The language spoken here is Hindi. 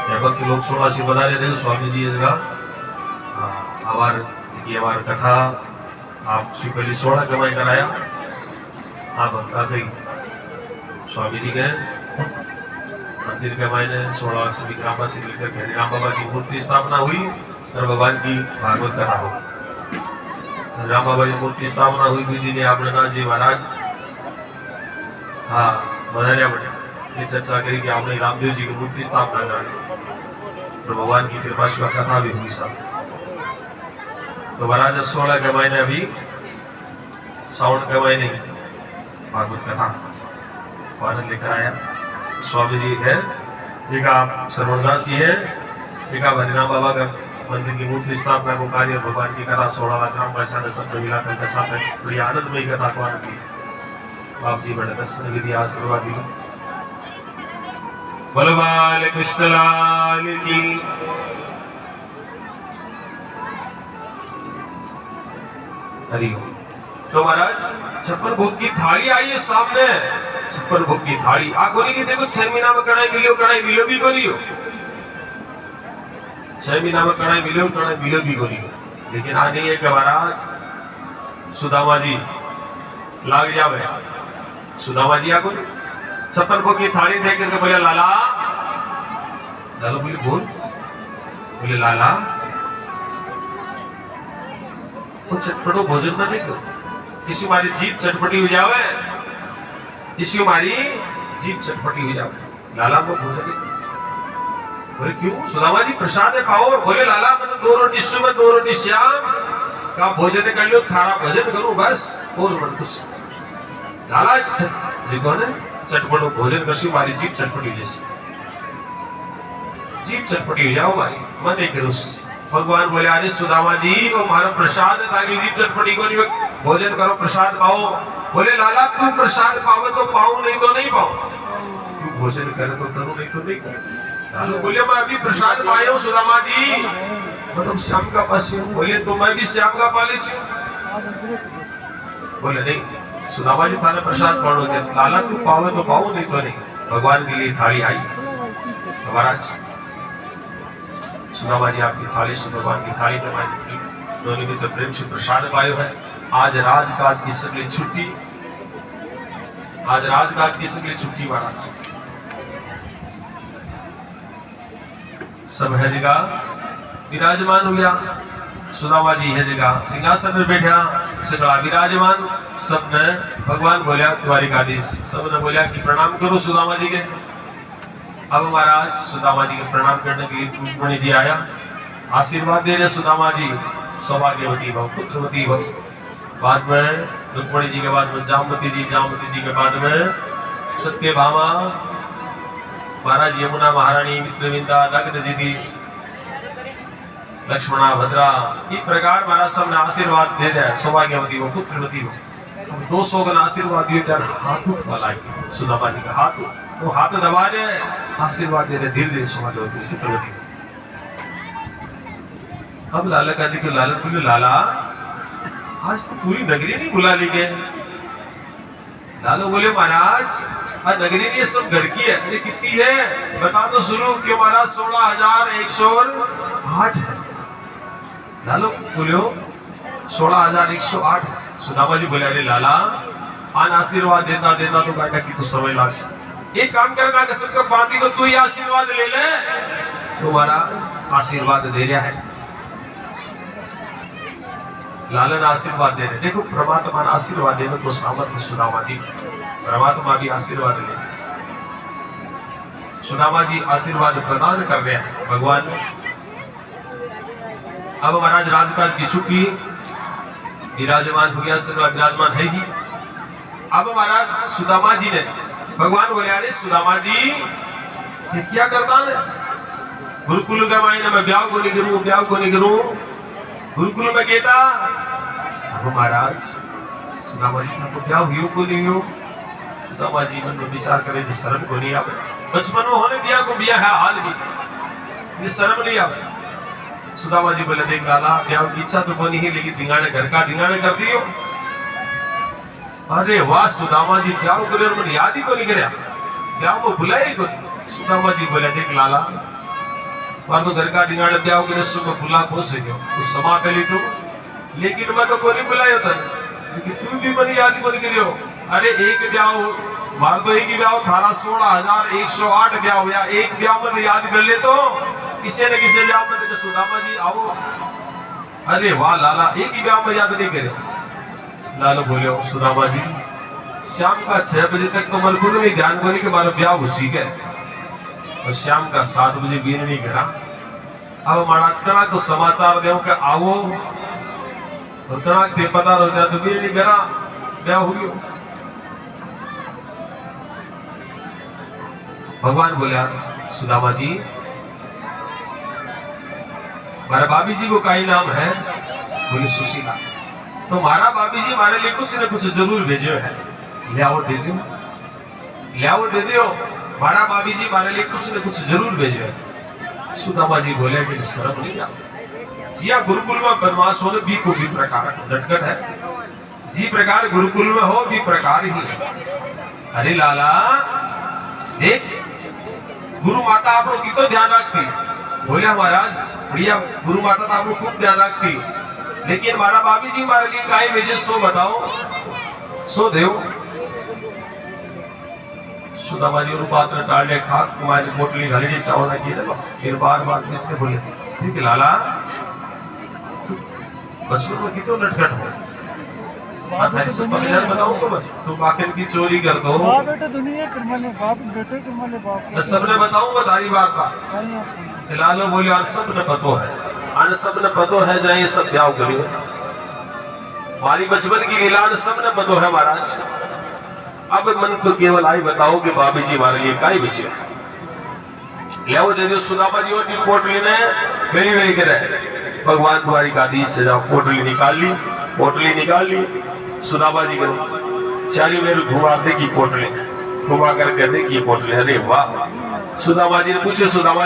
भक्त लोग 16 से बता रहे थे स्वामी जी हमार हमार कथा आपसे पहले 16 कमाई कराया आप भक्ता गई स्वामी जी गए मंदिर के मायने 16 से विक्रामा से लेकर हरि राम बाबा की मूर्ति स्थापना हुई और भगवान की भागवत कथा हुई। राम बाबा की मूर्ति स्थापना हुई विधि ने आपने ना जी महाराज हाँ बताया बने ये चर्चा करी कि आपने रामदेव जी की मूर्ति स्थापना कर तो भगवान की कृपा से कथा भी हुई सब। तो महाराज 16 के महीने अभी साउंड के महीने भागवत कथा आनंद लेकर आया स्वामी जी है एक आप सर्वदास जी है एक आप हरिराम बाबा का मंदिर की मूर्ति स्थापना को कार्य भगवान की कथा 16 लाख राम भाषा सब मिलाकर के साथ बड़ी आनंदमयी कथा को आनंद की बाप जी बड़े दर्शन विधि आशीर्वाद दिया। बोलो बाल कृष्ण लाल की। हरि ओम। तो महाराज 56 भोग की थाली आई है सामने 56 भोग की थाली आ कोनी की देखो 6 महीना में कढ़ाई मिलो भी कोनी हो 6 महीना में कढ़ाई मिलो भी कोनी हो लेकिन आ नहीं है कि महाराज सुदामा जी लाग जावे सुदामा जी आ कोनी 56 भोग की थाली देख करके बोले लाला लाला बोले लाला वो चटपटो भोजन में नहीं करो इसी हमारी जीभ चटपटी हो जावे इसी हमारी जीभ चटपटी हो जावे लाला को भोजन नहीं करो। बोले क्यों सुदामा जी प्रसाद खाओ बोले लाला मैं तो 2 रोटी सुबह 2 रोटी शाम का भोजन कर लो थारा भोजन करूं बस और मन कुछ लाला जी कौन है चटपटो भोजन कसी हमारी जीभ चटपटी जैसी जीभ चटपटी हो जाओ हमारी मन नहीं करो। भगवान बोले अरे सुदामा जी वो हमारा प्रसाद है ताकि जीभ चटपटी को नहीं भोजन करो प्रसाद पाओ। बोले लाला तू प्रसाद पावे तो पाऊं नहीं तो नहीं पाऊं तू भोजन करे तो करूं नहीं तो नहीं करूं। लालू बोले मैं अभी प्रसाद पाया हूं सुदामा जी मतलब श्याम का पास हूं। बोले तो मैं भी श्याम का पालिस हूं। बोले नहीं सुदामा जी थाने प्रसाद पाओगे लाला तू पावे तो पाऊं नहीं तो नहीं। भगवान के लिए थाली आई महाराज सुदामा जी आपकी थाली से भगवान की थाली में मानी दोनों मित्र प्रेम से प्रसाद पायो है। आज राजकाज की सगली छुट्टी आज राजकाज की सगली छुट्टी महाराज सब है जगह विराजमान हो गया। सुदामा जी है जगह सिंहासन में बैठा सगड़ा विराजमान सबने भगवान बोलिया द्वारिकाधीश सबने बोलिया कि प्रणाम करो सुदामा जी के। अब महाराज सुदामा जी के प्रणाम करने के लिए रुक्मणी जी आया आशीर्वाद दे रहे सुदामा जी सौभाग्यवती भव पुत्रवती भव। बाद में रुक्मणी जी के बाद में जामवती जी के बाद में सत्यभामा महाराज यमुना महारानी मित्रविंदा नग्न जी थी लक्ष्मणा भद्रा इस प्रकार महाराज सबने आशीर्वाद दे रहे सौभाग्यवती भव पुत्रवती भव। 200 का आशीर्वाद दिए थे हाथ वाला सुदामा जी का हाथ वो हाथ दबा रहे आशीर्वाद दे रहे धीरे धीरे समाज होती है प्रगति। अब लाला का देखो लाला बोले लाला आज तो पूरी नगरी नहीं बुला ली गए। लाला बोले महाराज आज नगरी नहीं सब घर की है। अरे कितनी है बता तो सुनो क्यों महाराज 16,108 है। लाला बोले 16,108 है। सुदामा जी बोले अरे लाला आन आशीर्वाद देता देता तो बेटा की तो समय लाग सकती एक काम करना कसर का बाती को तू ही आशीर्वाद ले ले तो महाराज आशीर्वाद दे रहा है। लालन आशीर्वाद दे रहे देखो परमात्मा आशीर्वाद देने को सामर्थ्य सुदामा जी परमात्मा भी आशीर्वाद ले सुदामा जी आशीर्वाद प्रदान कर रहे हैं भगवान ने। अब महाराज राजकाज की छुट्टी विराजमान हो गया सगला विराजमान है ही। अब महाराज सुदामा जी ने भगवान बोले अरे सुदामा जी ये क्या करता है गुरुकुल के मायने में ब्याह को नहीं करूं गुरुकुल में कहता। अब महाराज सुदामा जी था ब्याह हुई को नहीं हो सुदामा जी मन में विचार करे शर्म को नहीं आवे बचपन में होने ब्याह को ब्याह है हाल भी शर्म नहीं आवे। सुदामा जी बोले देख लाला ब्याह की इच्छा तो कोनी है लेकिन दिगाने घर का दिगाने कर दियो। अरे वाह सुदामा जी ब्याह करे और याद ही को नहीं करे ब्याह को बुलाए को नहीं। सुदामा जी बोले देख लाला पर तो घर का डिंगाड़ ब्याह के रस्सों में बुला खोस गयो तो समा पहली तो लेकिन मैं तो कोई नहीं बुलायो था लेकिन तू भी मनी याद बन करियो। अरे एक ब्याह मार तो एक ही ब्याह थारा 16,108 ब्याह हुआ एक ब्याह में तो याद कर ले तो किसी न किसी ब्याह में तो सुदामा जी आओ। अरे वाह लाला एक ही ब्याह में याद नहीं करे। लाला बोले सुदामा जी शाम का 6 बजे तक तो मन खुद नहीं ध्यान बोली के बारे ब्याह उसी के और शाम का 7 बजे बीन नहीं करा। अब महाराज कड़ा तो समाचार दे के आओ और कड़ा ते पता हो जाए तो बीन नहीं करा ब्याह हो गयो। भगवान बोला सुदामा जी मारा भाभी जी को का ही नाम है? बोले सुशीला। तो मारा भाभी जी हमारे लिए कुछ न कुछ जरूर भेजो है लियाओ दे दो लियाओ दे दो। मारा भाभी जी हमारे लिए कुछ न कुछ जरूर भेजो है। सुदामा जी बोले कि शर्म नहीं आती जिया गुरुकुल में बदमाश होने भी को भी प्रकार नटखट है जी प्रकार गुरुकुल में हो भी प्रकार ही है। अरे लाला देख गुरु माता आप लोग की तो ध्यान रखती। बोले महाराज बढ़िया गुरु माता तो आप लोग खूब ध्यान रखती लेकिन हमारा भाभी जी हमारे लिए काहे भेजे सो बताओ सो देव। सुदामा जी और पात्र टाले खा तुम्हारी पोटली घाली नहीं चावना की ना फिर बार बार किसने बोले ठीक लाला बचपन में कितो नटखट हो सब बताऊं तो मैं तुम आखिर की चोरी कर दो सबने बताऊंगा तारी बात का। लालो बोले आज सब ने पतो है आज सब ने पतो है जाए सब त्याग करिए हमारी बचपन की लीला सब ने पतो है महाराज। अब मन को केवल आई बताओ कि भाभी जी हमारे लिए काई बेचे ले दे दो। सुदामा जी और पोटली ने मेरी मेरी करे भगवान तुम्हारी का आदेश से जाओ पोटली निकाल ली सुदामा जी करो चाली मेरे घुमा दे की पोटली घुमा कर कहते कि ये पोटली। अरे वाह सुदामा जी ने पूछे सुदामा